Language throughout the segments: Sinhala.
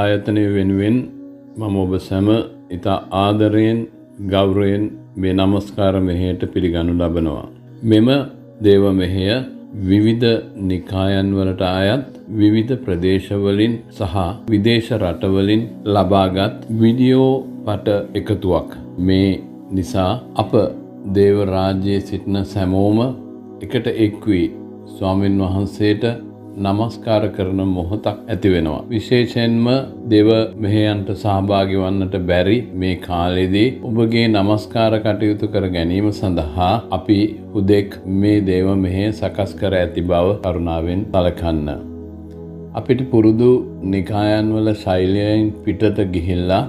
ආයතනය වෙනුවෙන් මම ඔබ සැම ඉතා ආදරයෙන් ගෞරවයෙන් මේ නමස්කාර මෙහෙයට පිළිගනු ලබනවා. මෙම දේව මෙහෙය විවිධ නිකායන් වලට අයත් විවිධ ප්‍රදේශවලින් සහ විදේශ රටවලින් ලබාගත් වීඩියෝ පට එකතුවක්. මේ නිසා අප දේව රාජ්‍යයේ සිටින සැමෝම එකට එක් වී ස්වාමින් වහන්සේට නමස්කාර කරන මොහොතක් ඇති වෙනවා. විශේෂයෙන්ම දේව මෙහෙයන්ට සහභාගී වන්නට බැරි මේ කාලෙදී ඔබගේ නමස්කාර කටයුතු කර ගැනීම සඳහා අපි හුදෙක් මේ දේව මෙහෙය සකස් කර ඇති බව කරුණාවෙන් සලකන්න. අපිට පුරුදු නිකායන් වල ශෛලියෙන් පිටත ගිහිල්ලා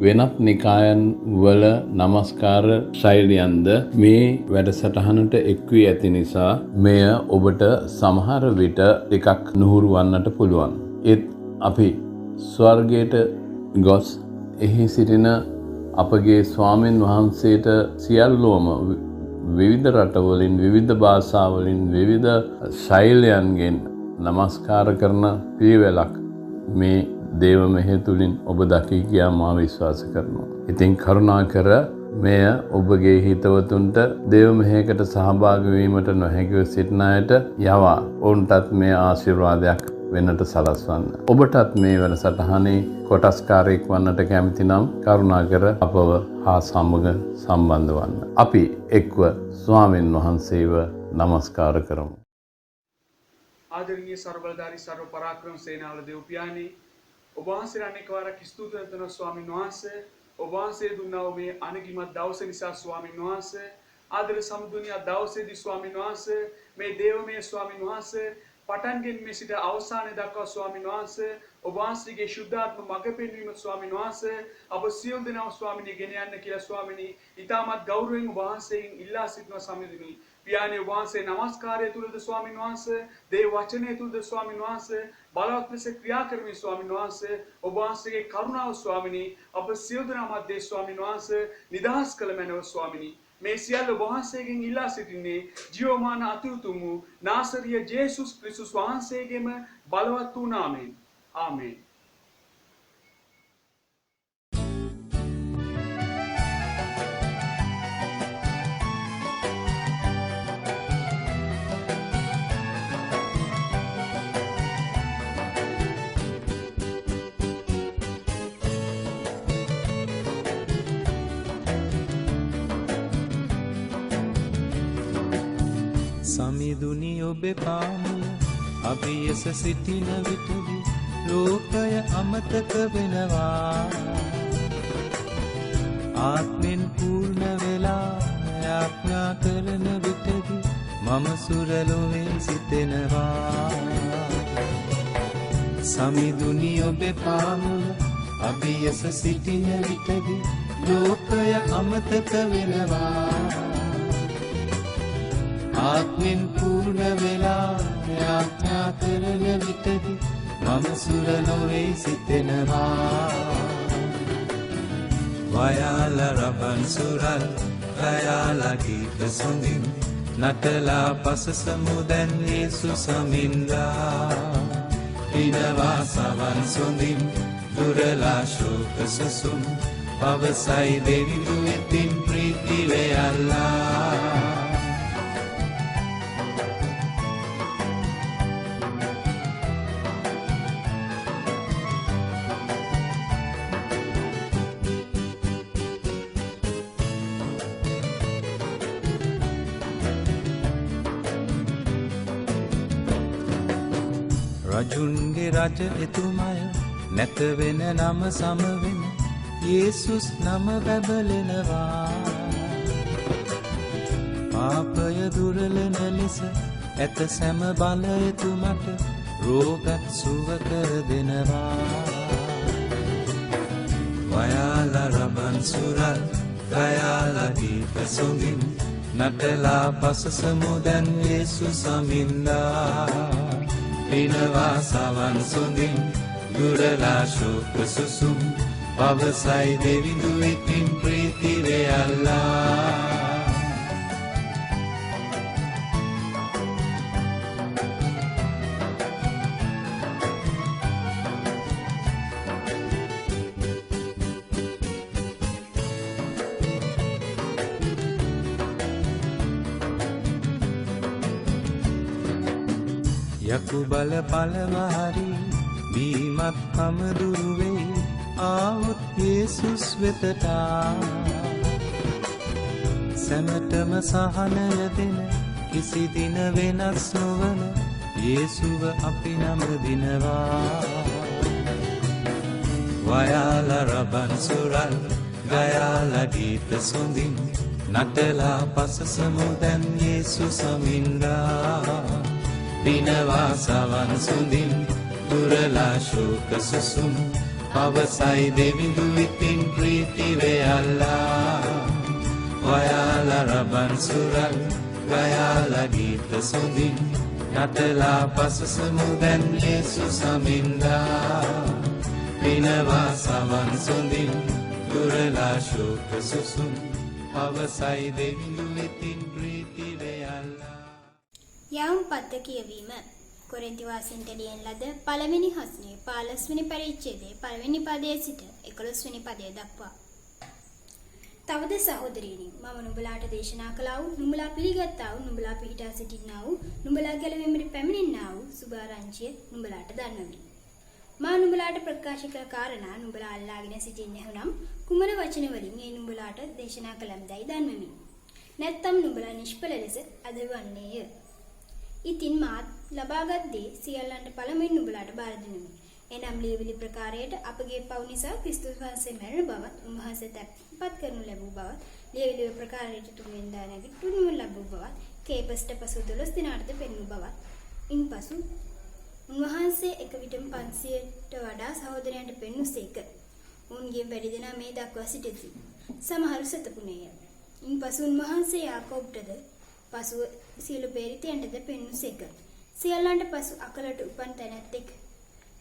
වෙනත් නිකායන් වල නමස්කාර ශෛලියන්ද මේ වැඩසටහනට එක් වී ඇති නිසා මෙය ඔබට සමහර විට ටිකක් නුහුරු වන්නට පුළුවන්. ඒත් අපි ස්වර්ගයට ගොස් එහි සිටින අපගේ ස්වාමින් වහන්සේට සියල්ලෝම විවිධ රටවලින් විවිධ භාෂාවලින් විවිධ ශෛලයන්ගෙන් නමස්කාර කරන පිළිවෙලක් මේ දේව මෙහෙය තුලින් ඔබ දකී කියා මා විශ්වාස කරනවා. ඉතින් කරුණාකර මෙය ඔබගේ හිතවතුන්ට දේව මෙහෙයකට සහභාගී වීමට නොහැකිව සිටින අයට යවා ඔවුන්ටත් මේ ආශිර්වාදයක් වෙන්නට සලස්වන්න. ඔබටත් මේ වැඩසටහනේ කොටස්කාරයෙක් වන්නට කැමති නම් කරුණාකර අපව හා සමග සම්බන්ධ වන්න. අපි එක්ව ස්වාමින් වහන්සේව නමස්කාර කරමු. ආදරණීය ਸਰබලධාරී ਸਰව පරාක්‍රම සේනාවල දේව පියාණී ඔබ වහන්සේට අනෙක් වාරයක් ස්තුතිවන්ත වෙනවා ස්වාමීන් වහන්සේ. ඔබ වහන්සේ දුන්නා වූ මේ අනගිමත් දවස නිසා ස්වාමීන් වහන්සේ ආදර සම්දුනිය දවසේදී ස්වාමීන් වහන්සේ මේ දේවමය ස්වාමීන් වහන්සේ පටන්ගෙන මේ සිට අවසානයේ දක්වා ස්වාමීන් වහන්සේ ඔබ වහන්සේගේ ශුද්ධාත්ම මඟ පෙන්වීම ස්වාමීන් වහන්සේ අප සියලු දෙනාම ස්වාමීනි ගෙන යන්න කියලා ස්වාමීනි ඊටමත් ගෞරවයෙන් ඔබ වහන්සේගෙන් ඉල්ලා සිටිනවා සමිඳුනි. පියාණන් වහන්සේ නමස්කාරය තුලද ස්වාමීන් වහන්සේ දේව වචනය තුලද ස්වාමීන් වහන්සේ බලවත් ලෙස ක්‍රියා කරමින් ස්වාමීන් වහන්සේ ඔබ වහන්සේගේ කරුණාව ස්වාමීනි අප සියලු දෙනා මැද්දේ ස්වාමීන් වහන්සේ නිදහස් කළ මැනව ස්වාමීනි. මේ සියල්ල ඔබ වහන්සේගෙන් ඉල්ලා සිටින්නේ ජීවමාන අතිඋතුම් වූ නාසරීය ජේසුස් ක්‍රිස්තුස් වහන්සේගේම බලවත් වූ නාමයෙන්. ආමේන්. සමිඳුනි ඔබේ පාමුල අභියස සිටින විටදී ලෝකය අමතක වෙනවා. ආත්මෙන් පූර්ණ වෙලා යාඥා කරන විටදී මම සුරලොවේ සිතෙනවා. සමිඳුනි ඔබේ පාමුල අභියස සිටින විටදී ලෝකය අමතක වෙනවා. ආත්මෙන් පූර්ණ වෙලා යාඥා කරන විටදී මම සුරලොවේ සිතෙනවා. වයාල රබන් සුරල් ගයාල ගීත සොඳින් නටලා පසසමු දැන් යේසුස් සමින්දා. පිනවා සවන් සොඳින් දුරලා ශෝක සසුන් පවසයි දෙවිඳු වෙතින් ප්‍රීති වේයල්ලා. රජුන්ගේ රජ එතුමය නැත වෙන නම සම වෙන යේසුස් නම බැබලෙනවා. පාපය දුරලන ලෙස ඇත සැම බල එතුමට රෝගත් සුව කර දෙනවා. වයාල රබන් සුරල් ගයාල ගීත සොඳින් නටලා පසසමු දැන් යේසුස් සමින්දා. පිනවා සවන් සොඳින් දුරලා ශෝක සුසුම් පවසයි දෙවිඳු වෙතින් ප්‍රීති වේයල්ලා. යකු බල පළවහරි බීමත් කමදුරුවෙයි ආවොත් යේසුස් වෙතටා සැමටම සහනය දෙන කිසි දින වෙනස් නොවන යේසුව අපි නම දිනවා වයාල රබන් සුරල් ගයාල ගීත සොඳින් නටලා පසසමු දැන් යේසුස් සමින්දා දිනවා සවන් සුඳින් දුරලා ශෝක සුසුම් පවසයි දෙවිඳු විතින් ප්‍රීති වේයල්ලා වයාල රබන් සුරල් ගයාල ගීත සොඳින් නටලා පසසමු දැන් යේසුස් සමින්දා දිනවා සවන් සුඳින් දුරලා ශෝක සුසුම් පවසයි දෙවිඳු විතින් ප්‍රීති වේයල්ලා යවුම් පද්ද කියවීම කොරින්ති වාසීන්ට ලියන ලද පළවෙනි හස්නේ 15 වෙනි පරිච්ඡේදයේ පළවෙනි පදයේ සිට 11 වෙනි පදය දක්වා. තවද සහෝදරියනි මම නුඹලාට දේශනා කළා වූ නුඹලා පිළිගත්තා වූ නුඹලා පිහිටා සිටින්නා වූ නුඹලා ගැලවීමට පැමිණෙන්නා වූ සුභාරංචිය නුඹලාට දන්වමි. මා නුඹලාට ප්‍රකාශ කළ කාරණා නුඹලා අල්ලාගෙන සිටින්නේ නම් කුමන වචන වලින් ඒ නුඹලාට දේශනා කළම්දයි දන්වමි. නැත්තම් නුඹලා නිෂ්ඵල ලෙස අදවන්නේය. ඉතින් මාත් ලබාගත් දේ සියල්ලන්ට පළමුවෙන් නුඹලාට බාර දෙනුමි. එනම් ලියවිලි ප්‍රකාරයට අපගේ පව් නිසා ක්‍රිස්තුස් වහන්සේ මැරෙන බවත් උන්වහන්සේ තැන්පත් කරනු ලැබූ බවත් ලියවිලි ප්‍රකාරයට තුන්වෙනිදා නැගිටිනු ලැබූ බවත් කේපස්ට පසු 12 දිනකට පෙන්වූ බවත් ඉන්පසු උන්වහන්සේ එක විටම 500ට වඩා සහෝදරයන්ට පෙන්වුසේක. උන්ගේ වැඩි දෙනා මේ දක්වා සිටිති. සමහරු සතපුනේය. ඉන්පසු උන්වහන්සේ යාකෝබ්ටද පසුව සියලු පෙරිතයන්ටද පෙන්වුසේක. සියල්ලන්ට පසු අකලට උපන් තැනැත්තෙක්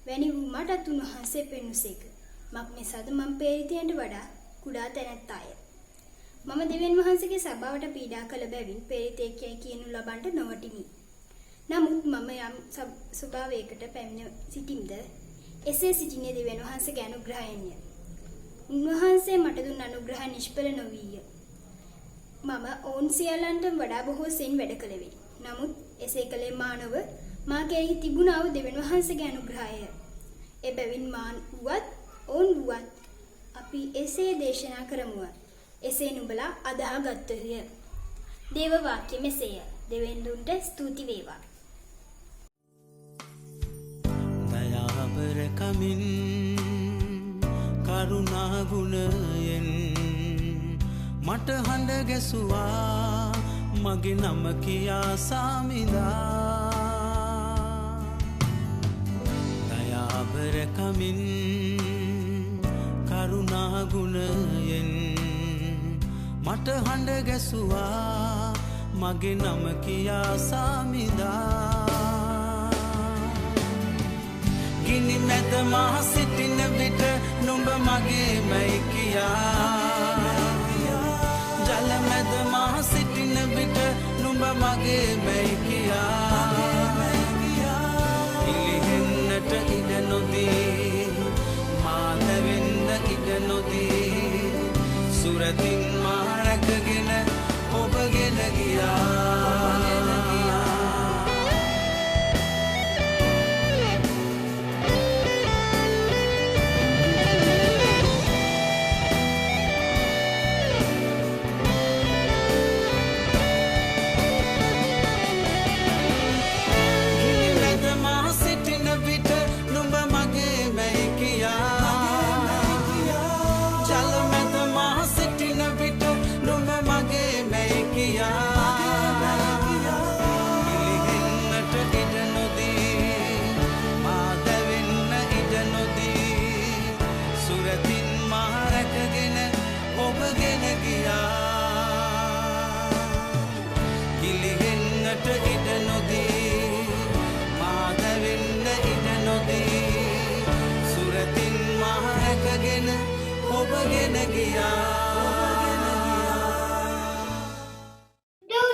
වැනි වූ මටත් උන්වහන්සේ පෙන්වුසේක. මක් නිසාද මම පෙරිතයන්ට වඩා කුඩා තැනැත්තාය. මම දෙවියන් වහන්සේගේ සභාවට පීඩා කළ බැවින් පෙරිතෙක් යයි කියනු ලබන්නට නොවටිමි. නමුත් මම යම් ස්වභාවයකට පැමිණ සිටින්ද එසේ සිටින්නේ දෙවියන් වහන්සේගේ අනුග්‍රහයෙන්ය. උන්වහන්සේ මට දුන් අනුග්‍රහ නිෂ්ඵල නොවිය. මම ඔවුන් සියල්ලන්ට වඩා බොහෝ සෙයින් වැඩ කළෙමි. නමුත් එසේ කළේ මානව මා කෙරෙහි තිබුණා වූ දෙවියන් වහන්සේගේ අනුග්‍රහය. එබැවින් මාන් වුවත් ඔවුන් වුවත් අපි එසේ දේශනා කරමුව. එසේ නුඹලා අදාහගත්තුය. දේව වාක්‍ය මෙසේය. දෙවියන්දුන්ට ස්තුති වේවා. දයාබර කමින් කරුණා ගුණයෙන් මට හඬ ගැසුවා මගේ නම කියා සාමිදා දයාබර කමින් කරුණා ගුණයෙන් මට හඬ ගැසුවා මගේ නම කියා සාමිදා ගිනි මැද මහ සිටින විට නුඹ මගේ මයි කියා ජල මැද මහ සිටින විට නුඹ මගේ මයි කියා ඉලිහෙන්නට ඉඩ නොදී මාතවෙන්න ඉඩ නොදී සුරතින් මා රැකගෙන ඔබගෙන ගියා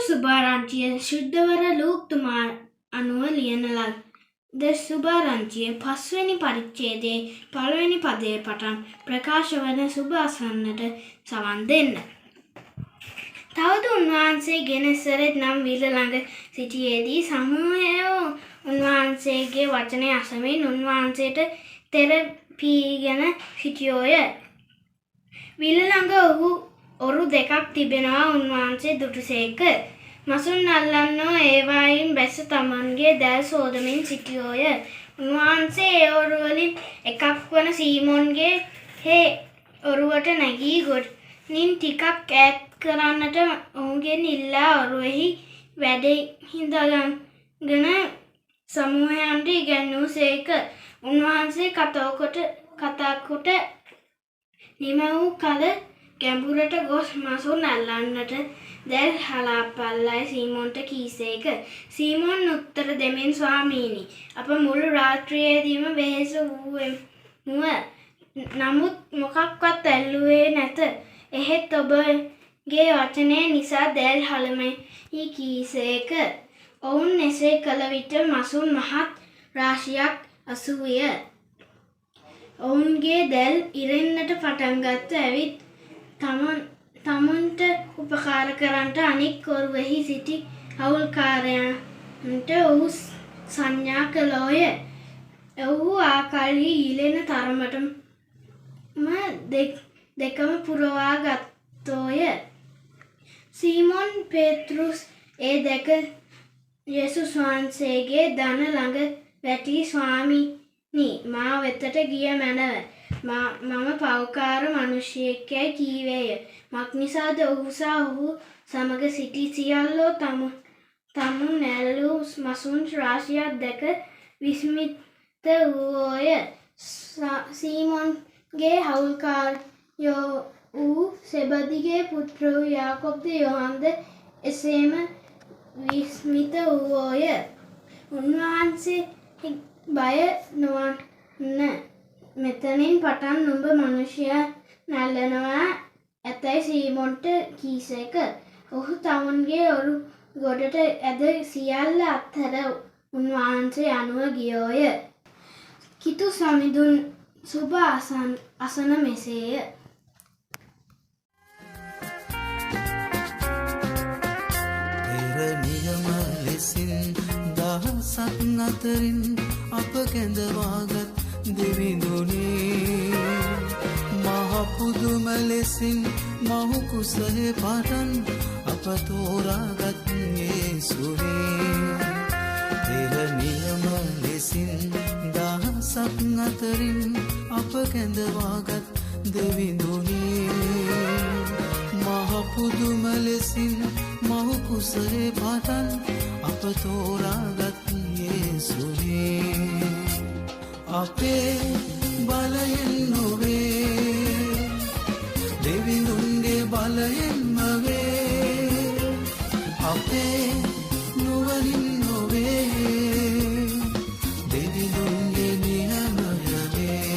සුභාරංචිය ශුද්ධවර ලූක්තුමා අනුව ලියන ලද සුභාරංචිය 5 වෙනි පරිච්ඡේදයේ 1 වෙනි පදයේ පටන් ප්‍රකාශ වන සුභාසන්නට සවන් දෙන්න. තවද උන්වහන්සේ ගෙනසරෙත් නම් විල ළඟ සිටියේදී සමූහයෝ උන්වහන්සේගේ වචනය අසමින් උන්වහන්සේට තෙරපීගෙන සිටියෝය. විල ළඟ ඔරු දෙකක් තිබෙනවා උන්වහන්සේ දුටුසේක. මසුන් අල්ලන්නෝ ඒවායින් බැස තමන්ගේ දැල් සෝදමින් සිටියෝය. උන්වහන්සේ ඒ ඔරුවලින් එකක් වන සීමොන්ගේ ඔරුවට නැගී ගොඩින් ටිකක් ඈත් කරන්නට ඔහුගෙන් ඉල්ලා ඔරුවෙහි වැඩ හිඳගෙන සමූහයන්ට ඉගැන්වූසේක. උන්වහන්සේ කතා කොට නිම වූ කල ගැඹුරට ගොස් මසුන් අල්ලන්නට දැල් හලාපල්ලයි සීමොන්ට කීසේක. සීමොන් උත්තර දෙමින් ස්වාමීනි, අප මුළු රාත්‍රියේදීම වෙහෙස වූවෙමු. නමුත් මොකක්වත් ඇල්ලුවේ නැත. එහෙත් ඔබගේ වචනය නිසා දැල් හලමයි කීසේක. ඔවුන් එසේ කළ විට මසුන් මහත් රාශියක් අසුවිය. ඔවුන්ගේ දැල් ඉරෙන්නට පටන්ගත්ත. ඇවිත් තමුන්ට උපකාර කරන්නට අනෙක් ඔරුවෙහි සිටි හවුල්කාරයන්ට ඔහු සංඥා කළෝය. ඔහු ආකල්හි ඉලෙන තරමටම දෙකම පුරවා ගත්තෝය. සීමොන් පේතෘස් ඒ දැක යේසුස් වහන්සේගේ දන ළඟ වැටී ස්වාමීනි, මා වෙතට ගිය මැනව. මම පව්කාර මනුෂ්‍යයෙක්යැයි කීවේය. මක්නිසාද ඔහු සහ ඔහු සමග සිටි සියල්ලෝ තමුන් නැල්ලූ මසුන් රාශියක් දැක විස්මිත වූෝය. සීමොන්ගේ හවුල්කාරයෝ වූ සෙබදිගේ පුත්‍ර වූ යාකොබ්ද යොහන්ද එසේම විස්මිත වූෝය. උන්වහන්සේ බය නොවන්න, මෙතනින් පටන් නුඹ මනුෂ්‍යයා නැල්ලනවා ඇතැයි සීමොන්ට කීසේක. ඔහු තමුන්ගේ ඔරු ගොඩට ඇද සියල්ල අත්හැර උන්වහන්සේ අනුව ගියෝය. කිතු සමිඳුන් සුභ අසන මෙසේය. නියම ලෙසින් දහසක් අතරින් අප කැඳවාගත් දෙවිඳුනේ, මහ පුදුම ලෙසින් මහු කුසලේ පටන් අප තෝරාගත් යේසුවේ. පෙර නියම ලෙසින් දහසක් අතරින් අප කැඳවාගත් දෙවිඳුනේ, මහ පුදුම ලෙසින් මහු කුසලේ පටන් අප තෝරාගත් යේසුවේ. අපේ බලයෙන් නොවේ, දෙවිඳුන්ගේ බලයෙන්ම වේ. අපේ නුවණින් නොවේ, දෙවිඳුන්ගේ නියමය වේ.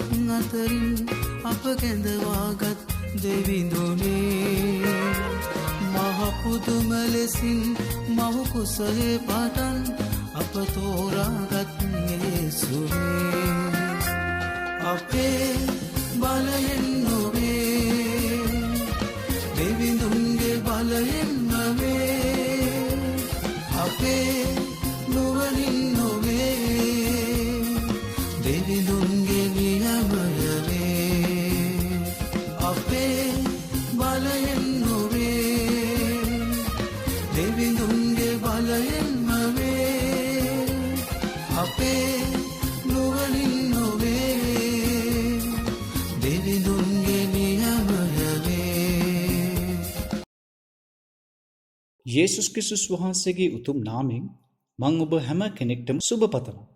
අතරින් අප කැඳවාගත් දෙවිඳුනේ මහපුදුම ලෙසින් මහු කුසලේ පටන් අප තෝරාගත් යේසුනේ අපේ බලයෙන් නොවේ දෙවිඳුන්ගේ බලයෙන් නොවේ අපේ නුවණින් නොවේ දෙවිඳුන්ගේ නියමය වේ අපේ බලයෙන් නොවේ දෙවිඳුන්ගේ බලයෙන් නොවේ අපේ නුවණින් නොවේ දෙවිඳුන්ගේ නියමය වේ යේසුස් ක්‍රිස්තුස් වහන්සේගේ උතුම් නාමයෙන් මං ඔබ හැම කෙනෙක්ටම සුබ පතනවා.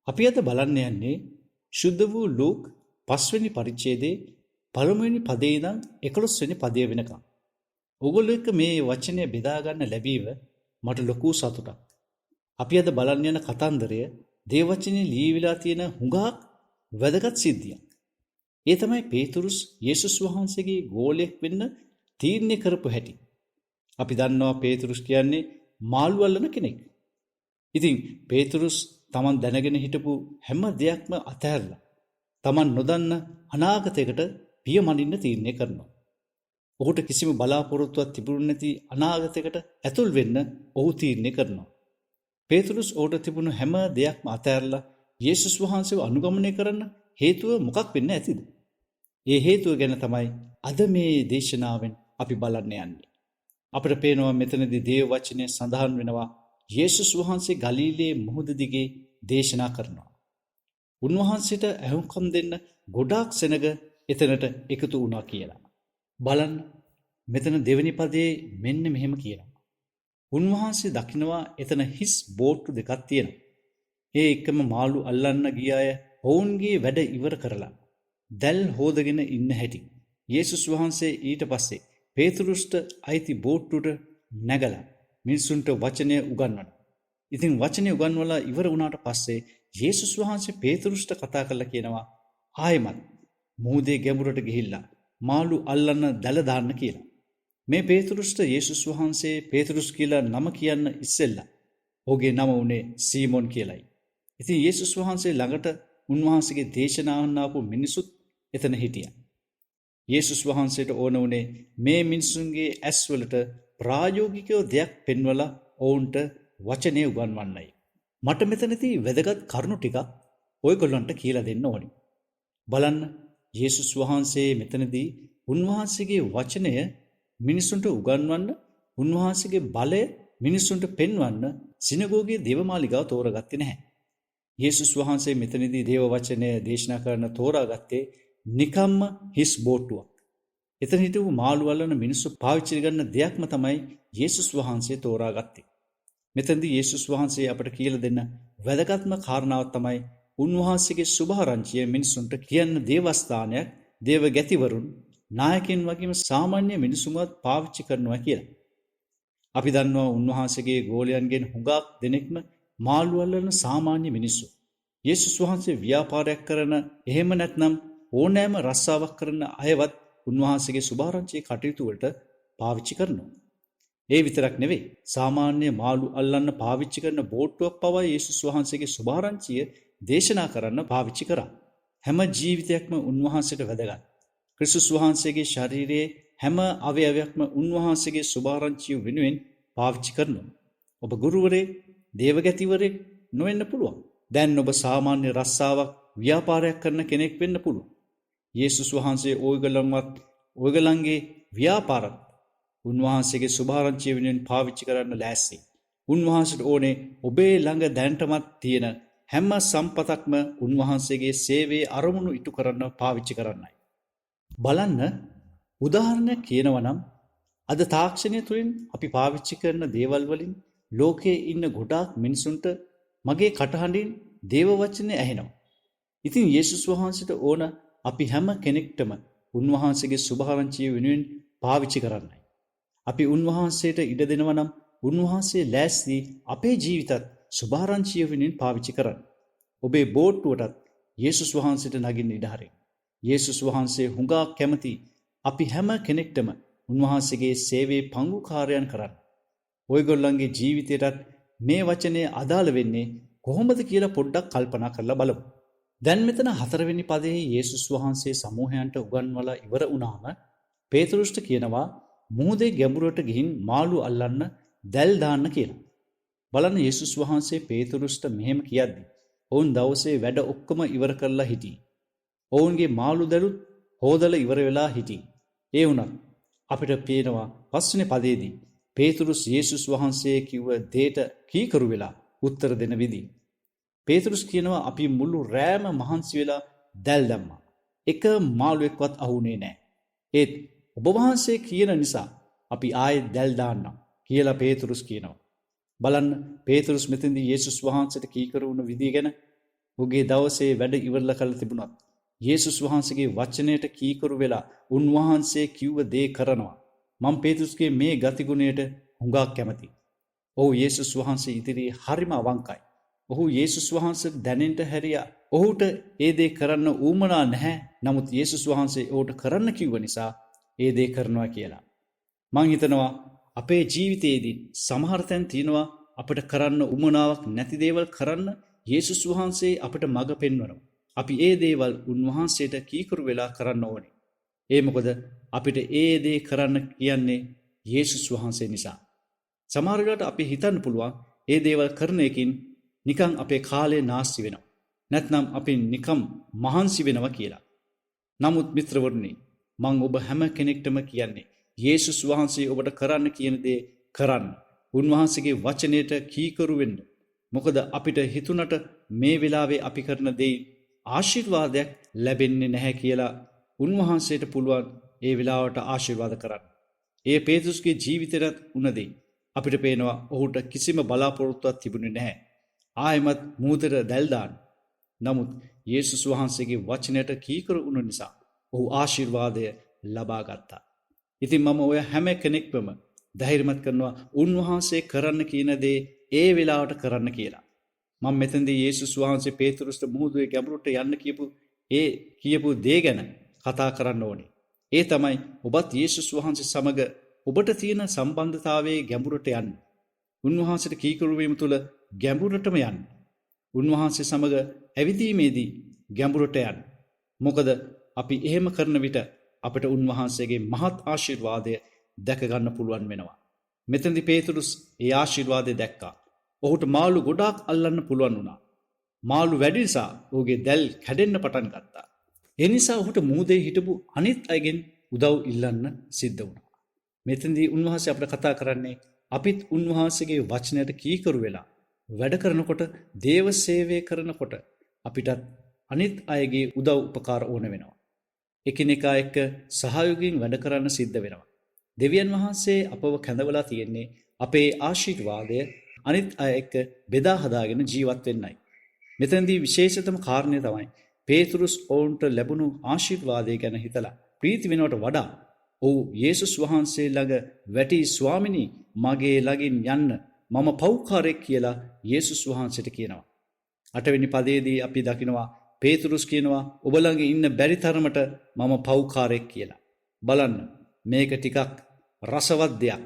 අපි අද බලන්න යන්නේ ශුද්ධ වූ ලූක් 5 වෙනි පරිච්ඡේදයේ 1 වෙනි පදේ ඉඳන් 11 වෙනි පදය වෙනකම්. ඔයගොල්ලෝ එක්ක මේ වචනය බෙදා ගන්න ලැබීම මට ලොකු සතුටක්. අපි අද බලන්න යන කතන්දරය දේව වචනේ ලියවිලා තියෙන හුඟක් වැදගත් සිද්ධියක්. ඒ තමයි පේතුරුස් යේසුස් වහන්සේගේ ගෝලයෙක් වෙන්න තීරණය කරපු හැටි. අපි දන්නවා පේතුරුස් කියන්නේ මාළු අල්ලන කෙනෙක්. ඉතින් පේතුරුස් තමන් දැනගෙන හිටපු හැම දෙයක්ම අතහැරලා තමන් නොදන්න අනාගතයකට පියමනින්න තීරණය කරනවා. ඔහුට කිසිම බලාපොරොත්තුවක් තිබුණේ නැති අනාගතයකට ඇතුල් වෙන්න ඔහු තීරණය කරනවා. පේතුරුස් ඔහුට තිබුණු හැම දෙයක්ම අතහැරලා යේසුස් වහන්සේව අනුගමනය කරන්න හේතුව මොකක් වෙන්න ඇතිද? ඒ හේතුව ගැන තමයි අද මේ දේශනාවෙන් අපි බලන්න යන්නේ. අපිට පේනවා මෙතනදී දේව වචනේ සඳහන් වෙනවා යේසුස් වහන්සේ ගලීලයේ මුහුද දිගේ දේශනා කරනවා. උන්වහන්සේට ඇහුම්කම් දෙන්න ගොඩාක් සෙනග එතනට එකතු වුණා කියලා. බලන්න මෙතන දෙවෙනි පදයේ මෙන්න මෙහෙම කියනවා. උන්වහන්සේ දකින්නවා එතන හිස් බෝට්ටු දෙකක් තියෙනවා. ඒ එකම මාළු අල්ලන්න ගිය අය ඔවුන්ගේ වැඩ ඉවර කරලා දැල් හොදගෙන ඉන්න හැටි. යේසුස් වහන්සේ ඊට පස්සේ පේතුරුස්ට අයිති බෝට්ටුට නැගලා මිනිසුන්ට වචනය උගන්වනවා. ඉතින් වචනය උගන්වලා ඉවර වුණාට පස්සේ යේසුස් වහන්සේ පේතුරුස්ට කතා කරලා කියනවා ආයෙමත් මුහුදේ ගැඹුරට ගිහිල්ලා මාළු අල්ලන්න දැල දාන්න කියලා. මේ පේතුරුස්ට යේසුස් වහන්සේ පේතුරුස් කියලා නම කියන්න ඉස්සෙල්ලා ඔහුගේ නම උනේ සීමොන් කියලයි. ඉතින් යේසුස් වහන්සේ ළඟට උන්වහන්සේගේ දේශනා අහන්න ආපු මිනිසුත් එතන හිටියා. යේසුස් වහන්සේට ඕන උනේ මේ මිනිසුන්ගේ ඇස්වලට ප්‍රායෝගිකව දෙයක් පෙන්වලා ඔවුන්ට වචනය උගන්වන්නයි. මට මෙතනදී වැදගත් කරුණු ටිකක් ඔයගොල්ලන්ට කියලා දෙන්න ඕනි. බලන්න යේසුස් වහන්සේ මෙතනදී උන්වහන්සේගේ වචනය මිනිසුන්ට උගන්වන්න, උන්වහන්සේගේ බලය මිනිසුන්ට පෙන්වන්න සිනගෝගයේ දේවමාලිගාව තෝරගත්තේ නැහැ. යේසුස් වහන්සේ මෙතනදී දේව වචනය දේශනා කරන තෝරාගත්තේ නිකම්ම හිස් බෝට්ටුවක්. එතන හිටපු මාළු අල්ලන මිනිස්සු පාවිච්චි කරන දෙයක්ම තමයි යේසුස් වහන්සේ තෝරාගත්තේ. මෙතනදී යේසුස් වහන්සේ අපට කියලා දෙන්න වැදගත්ම කාරණාවක් තමයි උන්වහන්සේගේ සුභාරංචිය මිනිසුන්ට කියන්න දේවස්ථානයක්, දේව ගැතිවරුන්, නායකයන් වගේම සාමාන්‍ය මිනිසුන්වත් පාවිච්චි කරනවා කියලා. අපි දන්නවා උන්වහන්සේගේ ගෝලයන්ගෙන් හුඟක් දෙනෙක්ම මාළු අල්ලන සාමාන්‍ය මිනිස්සු. යේසුස් වහන්සේ ව්‍යාපාරයක් කරන, එහෙම නැත්නම් ඕනෑම රස්සාවක් කරන අයවත් උන්වහන්සේගේ සුභාරංචියේ කටයුතු වලට පාවිච්චි කරනවා. ඒ විතරක් නෙවෙයි, සාමාන්‍ය මාළු අල්ලන්න පාවිච්චි කරන බෝට්ටුවක් පවා යේසුස් වහන්සේගේ සුභාරංචිය දේශනා කරන්න පාවිච්චි කරා. හැම ජීවිතයක්ම උන්වහන්සේට වැදගත්. ක්‍රිස්තුස් වහන්සේගේ ශරීරයේ හැම අවයවයක්ම උන්වහන්සේගේ සුභාරංචිය වෙනුවෙන් පාවිච්චි කරනවා. ඔබ ගුරුවරයෙක්, දේවගැතිවරයෙක් නොවෙන්න පුළුවන්. දැන් ඔබ සාමාන්‍ය රස්සාවක්, ව්‍යාපාරයක් කරන කෙනෙක් වෙන්න පුළුවන්. යේසුස් වහන්සේ ඔයගලන්ගේ ව්‍යාපාරත් උන්වහන්සේගේ සුභාරංචිය වෙනුවෙන් පාවිච්චි කරන්න ලෑස්ති. උන්වහන්සේට ඕනේ ඔබේ ළඟ දැනටමත් තියෙන හැම සම්පතක්ම උන්වහන්සේගේ සේවයේ අරමුණු ඉටු කරන්න පාවිච්චි කරන්නයි. බලන්න, උදාහරණයක් කියනවා නම් අද තාක්ෂණය තුළින් අපි පාවිච්චි කරන දේවල් වලින් ලෝකයේ ඉන්න ගොඩාක් මිනිසුන්ට මගේ කටහඬින් දේව වචනේ ඇහෙනවා. ඉතින් යේසුස් වහන්සේට ඕන අපි හැම කෙනෙක්ටම උන්වහන්සේගේ සුභාරංචිය වෙනුවෙන් පාවිච්චි කරන්නයි. අපි උන්වහන්සේට ඉඩ දෙනවා නම් උන්වහන්සේ ලෑස්ති අපේ ජීවිතත් සුභාරංචිය වෙනුවෙන් පාවිච්චි කරන්න. ඔබේ බෝට්ටුවටත් යේසුස් වහන්සේට නගින්න ඉඩ හරින්න. යේසුස් වහන්සේ හුඟා කැමති අපි හැම කෙනෙක්ටම උන්වහන්සේගේ සේවයේ පංගුකාරයන් කරන්න. ඔයගොල්ලන්ගේ ජීවිතයටත් මේ වචනේ අදාළ වෙන්නේ කොහොමද කියලා පොඩ්ඩක් කල්පනා කරලා බලමු. දැන් මෙතන 4 වෙනි පදයේ යේසුස් වහන්සේ සමූහයන්ට උගන්වලා ඉවර වුණාම පේතරුස්ට කියනවා මුහුදේ ගැඹුරට ගිහින් මාළු අල්ලන්න දැල් දාන්න කියලා. බලන්න යේසුස් වහන්සේ පේතරුස්ට මෙහෙම කියද්දි ඔවුන් දවසේ වැඩ ඔක්කොම ඉවර කරලා හිටියේ. ඔවුන්ගේ මාළු දැලුත් හොදලා ඉවර වෙලා හිටියේ. ඒ වුණත් අපිට පේනවා 5 වෙනි පදයේදී පේතරුස් යේසුස් වහන්සේ කිව්ව දෙයට කීකරු වෙලා උත්තර දෙන විදිහ. පේතරුස් කියනවා අපි මුළු රෑම මහන්සි වෙලා දැල් දැම්මා. එක මාළුවෙක්වත් අහුනේ නැහැ. ඒත් ඔබ වහන්සේ කියන නිසා අපි ආයෙත් දැල් දාන්නම් කියලා පේතරුස් කියනවා. බලන්න පේතරුස් මෙතෙන්දී යේසුස් වහන්සේට කීකරු වුණ විදිය ගැන. ඔහුගේ දවසේ වැඩ ඉවරලා කරලා තිබුණත් යේසුස් වහන්සේගේ වචනයට කීකරු වෙලා උන්වහන්සේ කිව්ව දේ කරනවා. මම පේතරුස්ගේ මේ ගතිගුණයට හුඟක් කැමතියි. ඔහු යේසුස් වහන්සේ ඉදිරියේ හරිම අවංකයි. ඔහු යේසුස් වහන්සේට දැනෙන්න හැරියා. ඔහුට ඒ දේ කරන්න ඌමනා නැහැ. නමුත් යේසුස් වහන්සේ ඔහුට කරන්න කිව්ව නිසා ඒ දේ කරනවා කියලා. මං හිතනවා අපේ ජීවිතයේදී සමහර තැන් තියෙනවා අපිට කරන්න උමනාවක් නැති දේවල් කරන්න යේසුස් වහන්සේ අපිට මඟ පෙන්වනවා. අපි ඒ දේවල් උන්වහන්සේට කීකරු වෙලා කරන්න ඕනේ. ඒ මොකද අපිට ඒ දේ කරන්න කියන්නේ යේසුස් වහන්සේ නිසා. සමහර වෙලාවට අපි හිතන්න පුළුවන් ඒ දේවල් කරන එකකින් නිකන් අපේ කාලය නාස්ති වෙනවා. නැත්නම් අපි නිකම් මහන්සි වෙනවා කියලා. නමුත් මිත්‍රවරුනි, මං ඔබ හැම කෙනෙක්ටම කියන්නේ යේසුස් වහන්සේ ඔබට කරන්න කියන දේ කරන්න. උන්වහන්සේගේ වචනයට කීකරු වෙන්න. මොකද අපිට හිතුණට මේ වෙලාවේ අපි කරන දේ ආශිර්වාදයක් ලැබෙන්නේ නැහැ කියලා උන්වහන්සේට පුළුවන් ඒ වෙලාවට ආශිර්වාද කරන්න. ඒ පේතරුස්ගේ ජීවිතයට උන දේ අපිට පේනවා ඔහුට කිසිම බලාපොරොත්තුවක් තිබුණේ නැහැ. ආයෙමත් මුහුදට දැල් දාන්න. නමුත් යේසුස් වහන්සේගේ වචනයට කීකරු වුණ නිසා ඔහු ආශිර්වාදය ලබා ගත්තා. ඉතින් මම ඔය හැම කෙනෙක්වම ධෛර්යමත් කරනවා උන්වහන්සේ කරන්න කියන දේ ඒ වෙලාවට කරන්න කියලා. මම මෙතනදී යේසුස් වහන්සේ පේතරුස්ට මුහුදුවේ ගැඹුරට යන්න කියපු දේ ගැන කතා කරන්න ඕනේ. ඒ තමයි ඔබත් යේසුස් වහන්සේ සමග ඔබට තියෙන සම්බන්ධතාවයේ ගැඹුරට යන්න. උන්වහන්සේට කීකරු වීම තුළ ගැඹුරටම යන්න. උන්වහන්සේ සමග ඇවිදීමේදී ගැඹුරට යන්න. මොකද අපි එහෙම කරන විට අපට උන්වහන්සේගේ මහත් ආශිර්වාදය දැක ගන්න පුළුවන් වෙනවා. මෙතනදී පේතරුස් ඒ ආශිර්වාදය දැක්කා. ඔහුට මාළු ගොඩාක් අල්ලන්න පුළුවන් වුණා. මාළු වැඩි නිසා ඔහුගේ දැල් කැඩෙන්න පටන් ගත්තා. ඒ නිසා ඔහුට මුහුදේ හිටපු අනිත් අයගෙන් උදව් ඉල්ලන්න සිද්ධ වුණා. මෙතනදී උන්වහන්සේ අපිට කතා කරන්නේ අපිත් උන්වහන්සේගේ වචනයට කීකරු වෙලා වැඩ කරනකොට, දේව සේවය කරනකොට අපිටත් අනිත් අයගේ උදව් උපකාර ඕන වෙනවා. එකිනෙකා එක්ක සහයෝගයෙන් වැඩ කරන්න සිද්ධ වෙනවා. දෙවියන් වහන්සේ අපව කැඳවලා තියෙන්නේ අපේ ආශිර්වාදය අනිත් අය එක්ක බෙදා හදාගෙන ජීවත් වෙන්නයි. මෙතනදී විශේෂතම කාරණය තමයි පේතරුස් ඔවුන්ට ලැබුණු ආශිර්වාදය ගැන හිතලා ප්‍රීති වෙනවට වඩා ඔහු යේසුස් වහන්සේ ළඟ වැටි ස්වාමිනී මගේ ළඟින් යන්න මම පව්කාරයෙක් කියලා යේසුස් වහන්සේට කියනවා. 8 වෙනි පදයේදී අපි දකිනවා පේතරුස් කියනවා ඔබ ළඟ ඉන්න බැරි තරමට මම පව්කාරයෙක් කියලා. බලන්න මේක ටිකක් රසවත් දෙයක්.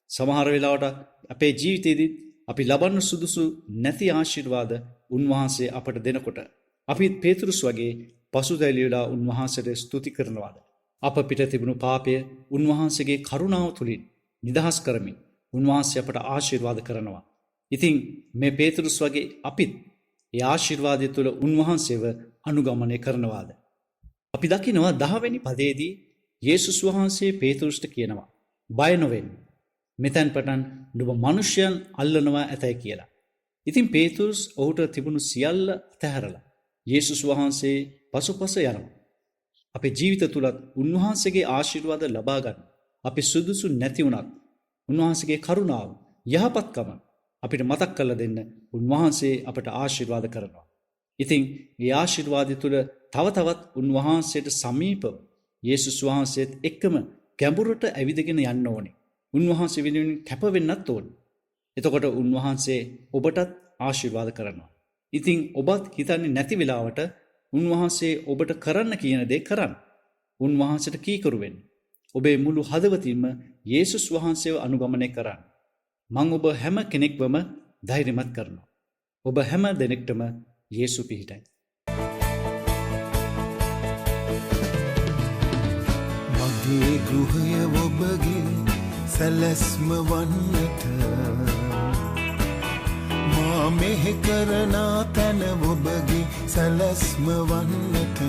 සමහර වෙලාවට අපේ ජීවිතේදී අපි ලබන්න සුදුසු නැති ආශිර්වාද උන්වහන්සේ අපට දෙනකොට අපි පේතරුස් වගේ පසුතැවිලා උන්වහන්සේට ස්තුති කරනවාද? අප පිට තිබුණු පාපය උන්වහන්සේගේ කරුණාව තුලින් නිදහස් කරමින් උන්වහන්සේ අපට ආශිර්වාද කරනවා. ඉතින් මේ පේතරුස් වගේ අපිත් ඒ ආශිර්වාදය තුළ උන්වහන්සේව අනුගමනය කරනවාද? අපි දකිනවා 10 වෙනි පදයේදී යේසුස් වහන්සේ පේතරුස්ට කියනවා බය නොවෙන්න. මෙතෙන් පටන් නුඹ මිනිසයන් අල්ලනවා ඇතයි කියලා. ඉතින් පේතරුස් ඔහුට තිබුණු සියල්ල අතහැරලා යේසුස් වහන්සේ පසුපස යනවා. අපේ ජීවිත තුලත් උන්වහන්සේගේ ආශිර්වාද ලබා ගන්න අපි සුදුසු නැති වුණත් උන්වහන්සේගේ කරුණාව යහපත්කම අපිට මතක් කරලා දෙන්න උන්වහන්සේ අපට ආශිර්වාද කරනවා. ඉතින් මේ ආශිර්වාදය තුල තව තවත් උන්වහන්සේට සමීපව යේසුස් වහන්සේත් එක්කම ගැඹුරට ඇවිදගෙන යන්න ඕනේ. උන්වහන්සේ වෙනුවෙන් කැප වෙන්නත් ඕනේ. එතකොට උන්වහන්සේ ඔබටත් ආශිර්වාද කරනවා. ඉතින් ඔබත් හිතන්නේ නැති වෙලාවට උන්වහන්සේ ඔබට කරන්න කියන දේ කරන්න. උන්වහන්සේට කීකරු වෙන්න. ඔබේ මුළු හදවතින්ම යේසුස් වහන්සේව අනුගමනය කරන්න. මං ඔබ හැම කෙනෙක්වම ධෛර්යමත් කරනවා. ඔබ හැම දෙනෙක්ටම යේසු පිහිටයි. මගේ ගෘහය ඔබගේ සැලැස්ම වන්නට මා මෙහෙ කරනා තැන ඔබගේ සැලැස්ම වන්නට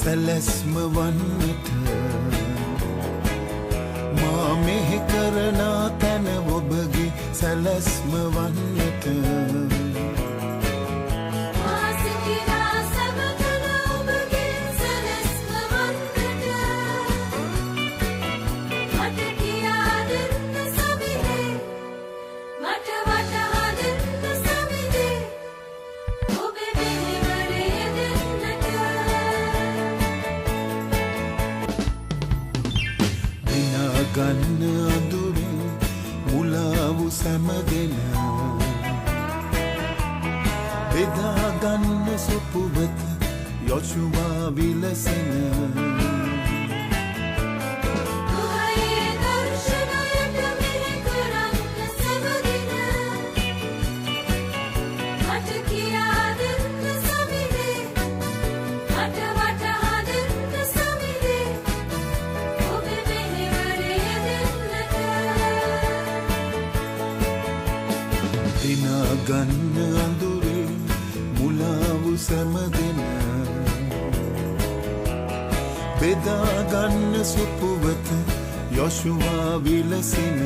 සැලැස්ම වන්නට මා මෙහෙ කරනා තැන ඔබගේ සැලැස්ම වන්නට ගන්න අඳුරේ මුලාවු සැමගෙන බෙදාගන්න සුපුවත යොෂුවා විලසන ගන්න අඳුරේ මුලාවු සැමගෙන බෙදාගන්න සුපුවත යොෂුවා විලසින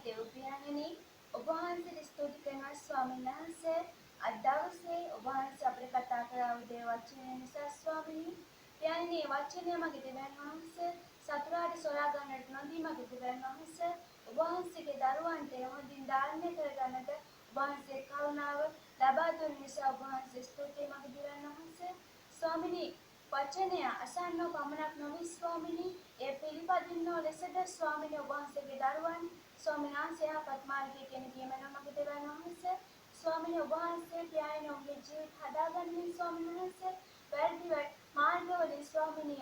දෙව්පියන්ගනි ඔබ වහන්සේට ස්තුති කරනවා ස්වාමීන් වහන්සේ. අද දවසේ ඔබ වහන්සේ අපිට කතා කරා උදේ වචනය නිසා ස්වාමීනි. යන්නේ වචනය මගේ දෙවියන් වහන්සේ සතුරාට සොයා ගන්නට නොදී මගේ දෙවියන් වහන්සේ ඔබ වහන්සේගේ දරුවන්ට හොඳින් ධාරණය කරගන්නට ඔබ වහන්සේ කරුණාව ලබා දුන් නිසා ඔබ වහන්සේ ස්තුතියි මගේ දෙවියන් වහන්සේ. ස්වාමීනි වචනය අසන්නෝ පමණක් නොවි ස්වාමීනි ඒ පිළිපදින්නෝ ලෙසද ස්වාමීනි ඔබ වහන්සේගේ දරුවන් ස්වාමීන් වහන්සේ යහපත් මාර්ගයේ කියන කියමන මගේ දෙවියන් වහන්සේ ස්වාමීනි ඔබ වහන්සේ ප්‍රයයන ඔබේ ජීවිත හදාගන්නේ ස්වාමීන් වහන්සේ වැරදි මාර්ගවලින් ස්වාමීනි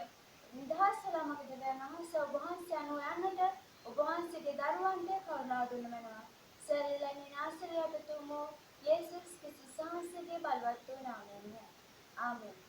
නිදහස් වෙලා මගේ දෙවියන් වහන්සේ ඔබ වහන්සේ අනුව යන්නට ඔබ වහන්සේගේ දරුවන්ට කරුණාව දුන්න මනවා සරලන්නේ නාසරයට තුමෝ යේසුස් ක්‍රිස්තුස් වහන්සේගේ බලවත් වූ නාමයෙන් ආමේන්.